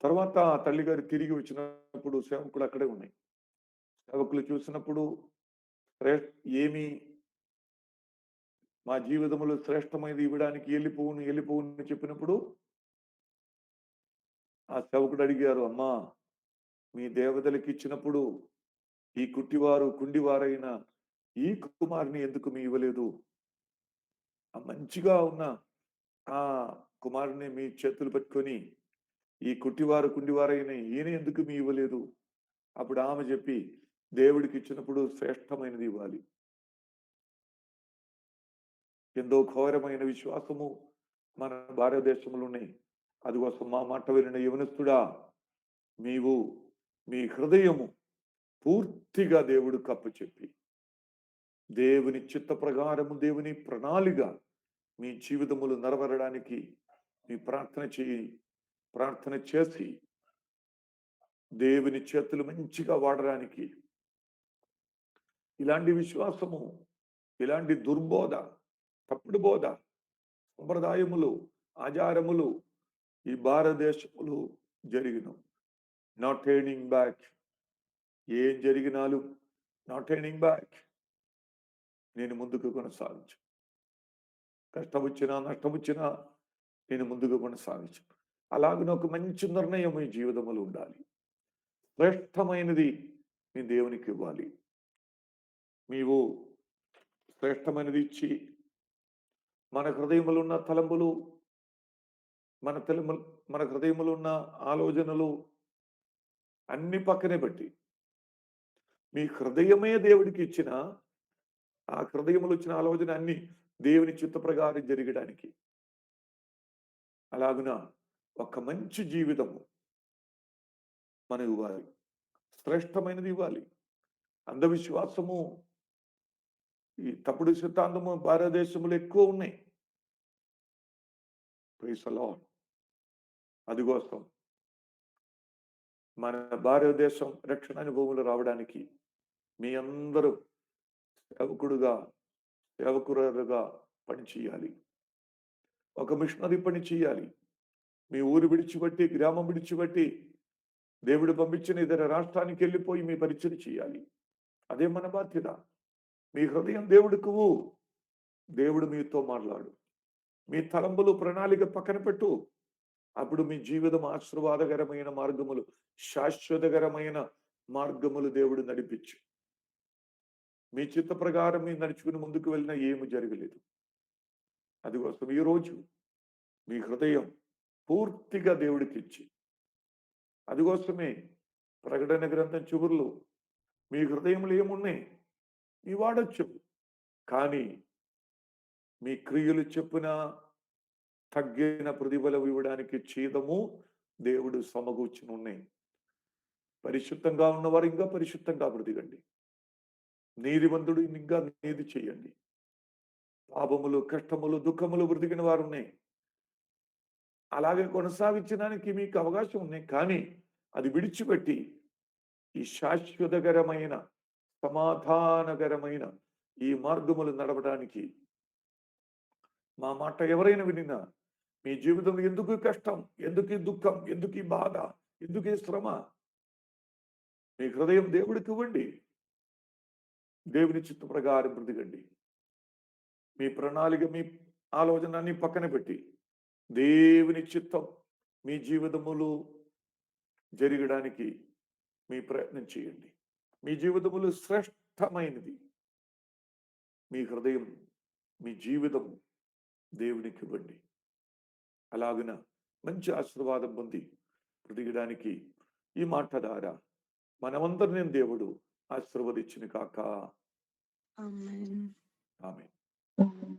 తర్వాత ఆ తల్లిగారు తిరిగి వచ్చినప్పుడు సేవకులు అక్కడే ఉన్నాయి. సేవకులు చూసినప్పుడు శ్రే ఏమి మా జీవితంలో శ్రేష్టమైనది ఇవ్వడానికి ఎళ్ళిపోవును చెప్పినప్పుడు ఆ సేవకుడు అడిగారు, "అమ్మా మీ దేవతలకిచ్చినప్పుడు ఈ కుండివారైన ఈ కుమారుని ఎందుకు మీ ఇవ్వలేదు? ఆ మంచిగా ఉన్న ఆ కుమారుడిని మీ చేతులు పట్టుకొని ఈ కుండివారైన ఈయన ఎందుకు మీ ఇవ్వలేదు?" అప్పుడు ఆమె చెప్పి, "దేవుడికిచ్చినప్పుడు శ్రేష్టమైనది ఇవ్వాలి." ఎంతో ఘోరమైన విశ్వాసము మన భారతదేశంలో ఉన్నాయి. అందుకోసం మా మాట వినిన యవనస్తుడా, నీవు మీ హృదయము పూర్తిగా దేవుడికి అప్పచెప్పి, దేవుని చిత్త ప్రకారము, దేవుని ప్రణాళిక మీ జీవితములు నెరవేరడానికి మీ ప్రార్థన చేయి. ప్రార్థన చేసి దేవుని చేతులు మంచిగా వాడడానికి ఇలాంటి విశ్వాసము, ఇలాంటి దుర్బోధ, తప్పుడు బోధ, సంప్రదాయములు, ఆచారములు ఈ భారతదేశములో జరిగిన నాట్ టర్నింగ్ బ్యాక్. ఏం జరిగినాలు నాట్ టర్నింగ్ బ్యాక్. నేను ముందుకు కొనసాగించు. కష్టం వచ్చినా, నష్టం వచ్చినా నేను ముందుకు కొనసాగించు. అలాగనే ఒక మంచి నిర్ణయం మీ జీవితంలో ఉండాలి. శ్రేష్టమైనది మీ దేవునికి ఇవ్వాలి. నీవు శ్రేష్టమైనది ఇచ్చి మన హృదయములో ఉన్న తలంపులు, మన తలముల్ మన హృదయములో ఉన్న ఆలోచనలు అన్ని పక్కనే పెట్టి, మీ హృదయమే దేవుడికి ఇచ్చిన, ఆ హృదయములో వచ్చిన ఆలోచన అన్ని దేవుని చిత్త ప్రకారం జరగడానికి. అలాగున ఒక మంచి జీవితము మనం ఇవ్వాలి. శ్రేష్టమైనది ఇవ్వాలి. అంధవిశ్వాసము, ఈ తప్పుడు సిద్ధాంతము భారతదేశంలో ఎక్కువ ఉన్నాయి. Praise the lord. అందుకోసం మన భారతదేశం రక్షణ అనుభవంలో రావడానికి మీ అందరూ సేవకుడుగా, సేవకురాలుగా పని చేయాలి. ఒక మిషనరీ పని చేయాలి. మీ ఊరు విడిచిపెట్టి, గ్రామం విడిచిపెట్టి, దేవుడు పంపించిన ఇతర రాష్ట్రానికి వెళ్ళిపోయి మీ పరిచయం చేయాలి. అదే మన బాధ్యత. మీ హృదయం దేవుడికివ్వు. దేవుడు మీతో మాట్లాడు. మీ తలంపులు, ప్రణాళిక పక్కన పెట్టు. అప్పుడు మీ జీవితం ఆశీర్వాదకరమైన మార్గములు, శాశ్వతకరమైన మార్గములు దేవుడు నడిపించు. మీ చిత్త ప్రకారం మీరు నడుచుకుని ముందుకు వెళ్ళినా ఏమి జరగలేదు. అందుకోసం ఈరోజు మీ హృదయం పూర్తిగా దేవుడికిచ్చి, అందుకోసమే ప్రకటన గ్రంథం చివరిలో మీ హృదయంలో ఏమున్నాయి మీ వాడొచ్చు, కానీ మీ క్రియలు చెప్పున తగ్గిన ప్రతిఫలం ఇవ్వడానికి ఛేదము దేవుడు సమకూర్చుని ఉన్నాయి. పరిశుద్ధంగా ఉన్నవారు ఇంకా పరిశుద్ధంగా బ్రతికండి. నీతిమంతుడు ఇంకా నీతి చేయండి. పాపములు, కష్టములు, దుఃఖములు బ్రతికిన వారు ఉన్నాయి. అలాగే కొనసాగించడానికి మీకు అవకాశం ఉన్నాయి. కానీ అది విడిచిపెట్టి ఈ శాశ్వతకరమైన, సమాధానకరమైన ఈ మార్గములు నడవడానికి మా మాట ఎవరైనా వినినా, మీ జీవితంలో ఎందుకు ఈ కష్టం, ఎందుకు ఈ దుఃఖం, ఎందుకు ఈ బాధ, ఎందుకు ఈ శ్రమ, మీ హృదయం దేవుడికి ఇవ్వండి. దేవుని చిత్త ప్రకారం బ్రతకండి. మీ ప్రణాళిక, మీ ఆలోచన అన్ని పక్కన పెట్టి దేవుని చిత్తం మీ జీవితములో జరగడానికి మీ ప్రయత్నం చేయండి. మీ జీవితములో శ్రేష్టమైనది మీ హృదయం, మీ జీవితం దేవునికి ఇవ్వండి. అలాగున మంచి ఆశీర్వాదం పొంది బ్రతికడానికి ఈ మాట ద్వారా మనమందరినీ దేవుడు ఆశీర్వదించిన కాక. ఆమేన్. ఆమేన్. ఆమేన్.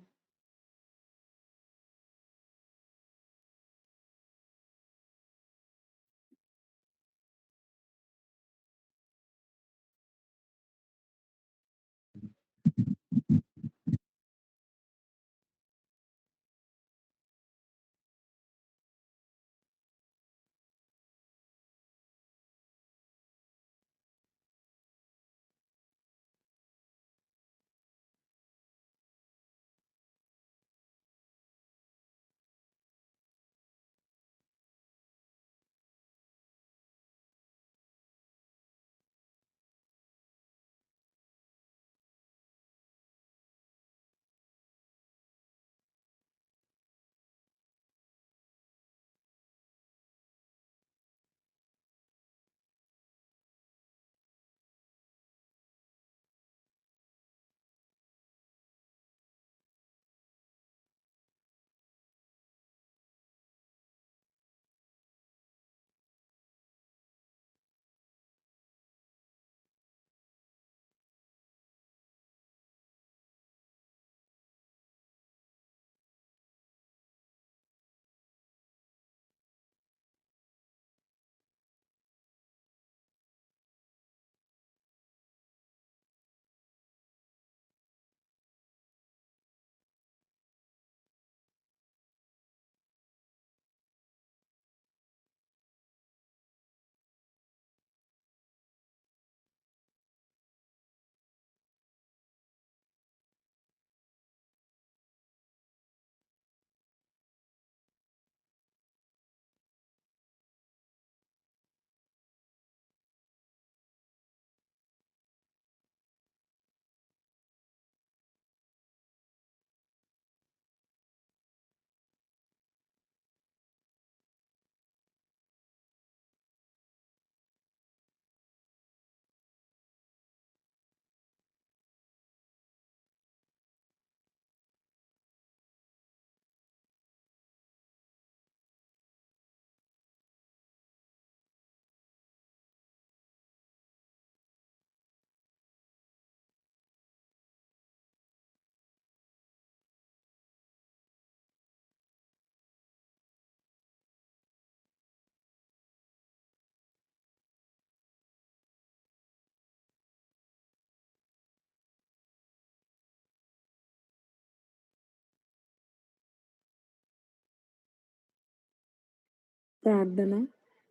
ప్రార్థన.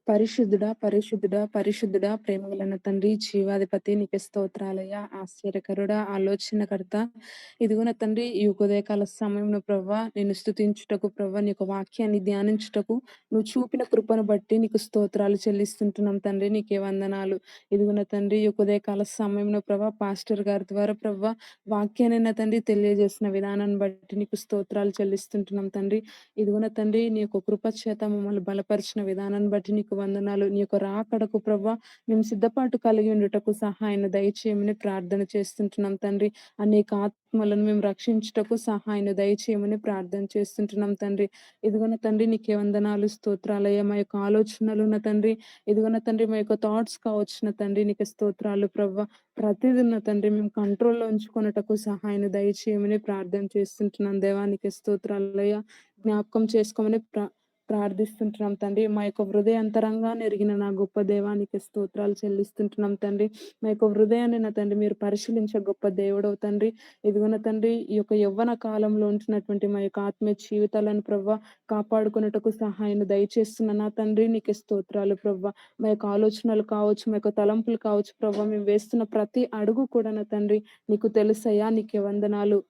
పరిశుద్ధుడా, పరిశుద్ధుడా, పరిశుద్ధుడా, ప్రేమగలన తండ్రి, జీవాధిపతి నీకు స్తోత్రాలయ్యా. ఆశ్చర్యకరుడా, ఆలోచనకర్త, ఇదిగో నా తండ్రి ఈ ఉదయకాల సమయంలో ప్రవ్వా నిన్ను స్తుతించుటకు ప్రవ్వా నీ యొక్క వాక్యాన్ని ధ్యానించుటకు నువ్వు చూపిన కృపను బట్టి నీకు స్తోత్రాలు చెల్లిస్తుంటున్నాం తండ్రి. నీకే వందనాలు. ఇదిగో నా తండ్రి ఈ ఉదయకాల సమయంలో ప్రవ్వా పాస్టర్ గారి ద్వారా ప్రవ్వా వాక్యాన్ని నా తండ్రి తెలియజేసిన విధానాన్ని బట్టి నీకు స్తోత్రాలు చెల్లిస్తుంటున్నాం తండ్రి. ఇదిగో నా తండ్రి నీ యొక్క కృప చేత మమ్మల్ని బలపరిచిన విధానాన్ని బట్టి నీకు వందనాలు. నీ యొక్క రాకడకు ప్రవ్వా మేము సిద్ధపాటు కలిగి ఉండుటకు సహాయాన్ని దయచేయమని ప్రార్థన చేస్తుంటున్నాం తండ్రి. అనేక ఆత్మలను మేము రక్షించుటకు సహాయాన్ని దయచేయమని ప్రార్థన చేస్తుంటున్నాం తండ్రి. ఇదిగో నా తండ్రి నీకే వందనాలు, స్తోత్రాలయ్యా. మా యొక్క ఆలోచనలు నా తండ్రి, ఇదిగో నా తండ్రి మా యొక్క థాట్స్ కావచ్చు నా తండ్రి నీకు స్తోత్రాలు ప్రవ్వా. ప్రతిదీ నా తండ్రి మేము కంట్రోల్‌లో ఉంచుకొనుటకు సహాయాన్ని దయచేయమని ప్రార్థన చేస్తుంటున్నాం దేవా. నీకే స్తోత్రాలయ్యా. జ్ఞాపకం చేసుకోమని ప్రార్థిస్తుంటున్నాం తండ్రి. మా యొక్క హృదయాంతరంగాన్ని ఎరిగిన నా గొప్ప దేవానికి స్తోత్రాలు చెల్లిస్తుంటున్నాం తండ్రి. మా యొక్క హృదయాన్ని నా తండ్రి మీరు పరిశీలించే గొప్ప దేవుడవు తండ్రి. ఇదిగో నా తండ్రి ఈ యొక్క యవ్వన కాలంలో ఉంటున్నటువంటి మా యొక్క ఆత్మీయ జీవితాలను ప్రవ్వా కాపాడుకొనుటకు సహాయాన్ని దయచేస్తున్న నా తండ్రి నీకే స్తోత్రాలు ప్రవ్వా. మా యొక్క ఆలోచనలు కావచ్చు, మా యొక్క తలంపులు కావచ్చు ప్రవ్వా, మేము వేస్తున్న ప్రతి అడుగు కూడా నా తండ్రి నీకు తెలుసయ్యా. నీకే వందనాలు.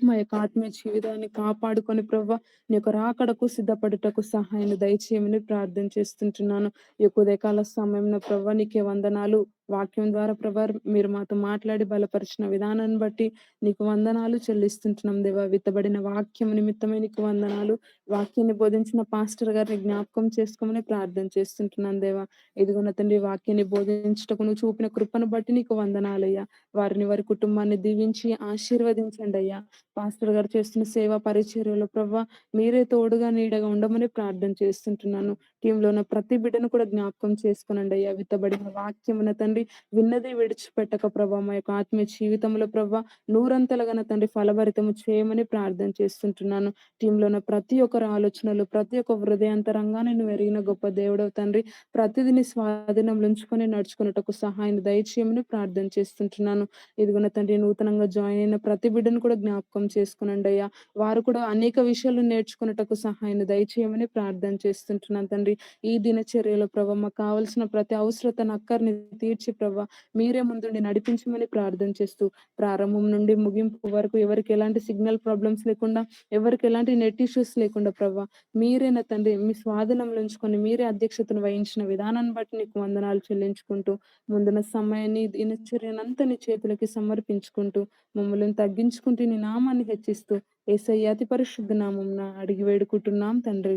మా యొక్క ఆత్మీయ జీవితాన్ని కాపాడుకొని ప్రవ్వా నీ యొక్క రాకడకు సిద్ధపడుటకు సహాయాన్ని దయచేయమని ప్రార్థన చేస్తుంటున్నాను. ఈ యొక్క ఉదయకాల సమయంలో ప్రవ్వా నీకే వందనాలు. వాక్యం ద్వారా ప్రభా మీరు మాతో మాట్లాడి బలపరిచిన విధానాన్ని బట్టి నీకు వందనాలు చెల్లిస్తుంటున్నాం దేవా. విత్తబడిన వాక్యం నిమిత్తమై నీకు వందనాలు. వాక్యాన్ని బోధించిన పాస్టర్ గారిని జ్ఞాపకం చేసుకోమని ప్రార్థన చేస్తుంటున్నాను దేవా. ఇదిగో నా తండ్రి వాక్యాన్ని బోధించుటకు నువ్వు చూపిన కృపను బట్టి నీకు వందనాలయ్యా. వారిని వారి కుటుంబాన్ని దీవించి ఆశీర్వదించండి అయ్యా. పాస్టర్ గారు చేస్తున్న సేవా పరిచర్యలో ప్రవ్వా మీరే తోడుగా నీడగా ఉండమని ప్రార్థన చేస్తుంటున్నాను. టీంలో ఉన్న ప్రతి బిడ్డను కూడా జ్ఞాపకం చేసుకునండి అయ్యా. విత్తబడిన వాక్యమున తండ్రి విన్నది విడిచిపెట్టక ప్రభా మా యొక్క ఆత్మీయ జీవితంలో ప్రభా నూరంతలుగా నా తండ్రి ఫలభరితము చేయమని ప్రార్థన చేస్తుంటున్నాను. టీంలో ఉన్న ప్రతి ఒక్కరి ఆలోచనలు, ప్రతి ఒక్క హృదయాంతరంగాన్ని నువ్వు ఎరిగిన గొప్ప దేవుడవు తండ్రి. ప్రతిదీ నీ స్వాధీనంలో ఉంచుకొని నడుచుకున్నటకు సహాయం దయచేయమని ప్రార్థన చేస్తుంటున్నాను. ఇదిగో నా తండ్రి నూతనంగా జాయిన్ అయిన ప్రతి బిడ్డను కూడా జ్ఞాపకం చేసుకునండి అయ్యా. వారు కూడా అనేక విషయాలు నేర్చుకున్నటకు సహాయాన్ని దయచేయమని ప్రార్థన చేస్తుంటున్నాను తండ్రి. ఈ దినచర్యలో ప్రభా మాకు కావలసిన ప్రతి అవసరతను అక్కర్ని తీర్చి ప్రభా మీరే ముందుండి నడిపించమని ప్రార్థన చేస్తూ ప్రారంభం నుండి ముగింపు వరకు ఎవరికి ఎలాంటి సిగ్నల్ ప్రాబ్లమ్స్ లేకుండా, ఎవరికి ఎలాంటి నెట్ ఇష్యూస్ లేకుండా ప్రభా మీరే నా తండ్రి మీ స్వాధీనంలో ఉంచుకొని మీరే అధ్యక్షతను వహించిన విధానాన్ని బట్టి నీకు వందనాలు చెల్లించుకుంటూ ముందున్న సమయాన్ని దినచర్యనంతా నీ చేతులకి సమర్పించుకుంటూ మమ్మల్ని తగ్గించుకుంటూ నీ నామాన్ని హెచ్చిస్తూ యేసయ్య అతి పరిశుద్ధ నామమున అడిగి వేడుకుంటున్నాం తండ్రి.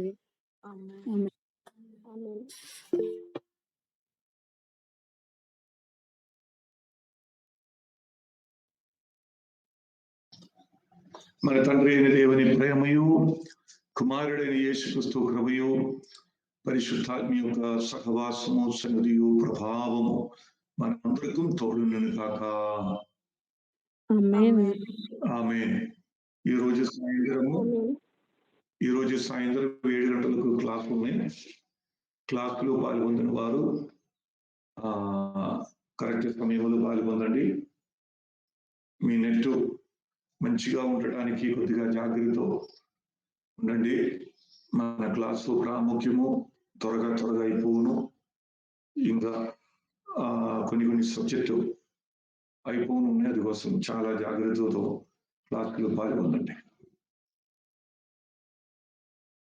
ఆమేన్. ఆమేన్. మన తండ్రి అయిన దేవుని ప్రేమయు, కుమారుడైన యేసుక్రీస్తు కృపయు, పరిశుద్ధాత్మ యొక్క సహవాసము, సన్నిధియు, ప్రభావము మనందరికీ తోడును కాక. ఆమేన్. ఆమేన్. ఈ రోజు సాయంత్రం 7 గంటలకు క్లాసులు ఉన్నాయి. క్లాసులో పాల్గొందిన వారు కరెక్ట్ సమయంలో పాల్గొనండి. మీ నెట్ మంచిగా ఉండటానికి కొద్దిగా జాగ్రత్త ఉండండి. మన క్లాసు ప్రాముఖ్యము త్వరగా అయిపోవును. ఇంకా కొన్ని సబ్జెక్టు అయిపోను ఉన్నాయి. అందుకోసం చాలా జాగ్రత్తతో క్లాసులో పాల్గొనండి.